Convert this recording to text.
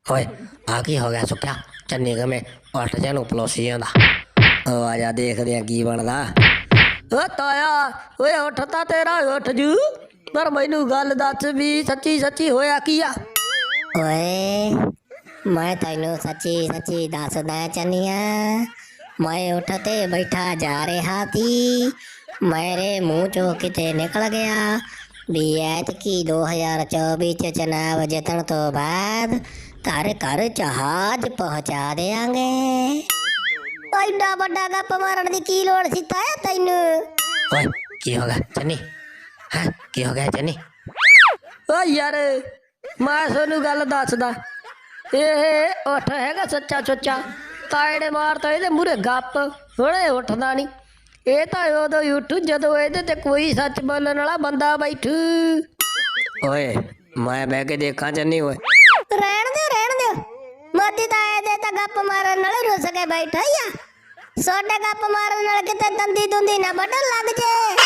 ਓਏ ਆ ਕੀ ਹੋ ਗਿਆ ਸੁੱਖਿਆ ਚੰਨੀ ਕਮੇ ਉੱਠ ਜਾ ਨੂੰ ਪਲੋਸੀ ਜਾਂਦਾ ਓ ਆ ਜਾ ਦੇਖਦੇ ਆ ਕੀ ਬਣਦਾ ਓ ਤਾਇਆ ਓਏ ਉੱਠ ਤਾਂ ਤੇਰਾ ਉੱਠ ਜੂ ਪਰ ਮੈਨੂੰ ਗੱਲ ਦੱਸ ਵੀ ਸੱਚੀ ਸੱਚੀ ਹੋਇਆ ਕੀ ਆ ਓਏ ਮੈਂ ਤੈਨੂੰ ਸੱਚੀ ਸੱਚੀ ਦੱਸਦਾ ਚੰਨੀਆ ਮੈਂ ਉੱਠ ਤੇ ਬੈਠਾ ਜਾ ਰਿਹਾ ਸੀ ਮੇਰੇ ਮੂੰਹ ਚੋਂ ਕਿਤੇ ਨਿਕਲ ਗਿਆ ਵੀ ਐਤਕੀ 2024 ਚ ਚੁਣਾਵ ਜਿੱਤਣ ਤੋਂ ਬਾਅਦ ਘਰ ਘਰ ਜਹਾਜ਼ ਪਹੁੰਚਾ ਦੇਾਂਗੇ ਐਡਾ ਵੱਡਾ ਗੱਪ ਮਾਰਨ ਦੀ ਕੀ ਲੋੜ ਸੀ ਤਾਇਆ ਤੈਨੂੰ ਓਏ ਕੀ ਹੋ ਗਿਆ ਚੰਨੀ ਹਾਂ ਕੀ ਹੋ ਗਿਆ ਚੰਨੀ ਓ ਯਾਰ ਮੈਂ ਤੁਹਾਨੂੰ ਗੱਲ ਦੱਸਦਾ ਇਹ ਉੱਠ ਹੈਗਾ ਸੱਚਾ ਸੁੱਚਾ ਤਾੜੇ ਮਾਰਤਾ ਇਹਦੇ ਮੂਹਰੇ ਗੱਪ ਹੁਣੇ ਉੱਠਦਾ ਨਹੀਂ ਇਹ ਤਾਂ ਉਦੋਂ ਹੀ ਉੱਠੂ ਜਦੋਂ ਇਹਦੇ ਤੇ ਕੋਈ ਸੱਚ ਬੋਲਣ ਵਾਲਾ ਬੰਦਾ ਬੈਠੂ ਓਏ ਮੈਂ ਬਹਿ ਕੇ ਦੇਖਾਂ ਚੰਨੀ ਓਏ ਰਹਿਣ ਦਿਓ ਮੋਦੀ ਤਾਂ ਇਹਦੇ ਤਾਂ ਗੱਪ ਮਾਰਨ ਨਾਲ ਰੁੱਸ ਕੇ ਬੈਠਾ ਹੀ ਆ ਸੋਡੇ ਗੱਪ ਮਾਰਨ ਨਾਲ ਕਿਤੇ ਦੰਦੀ ਦੁੰਦੀ ਨਾ ਵੱਢਣ ਲੱਗ ਜੇ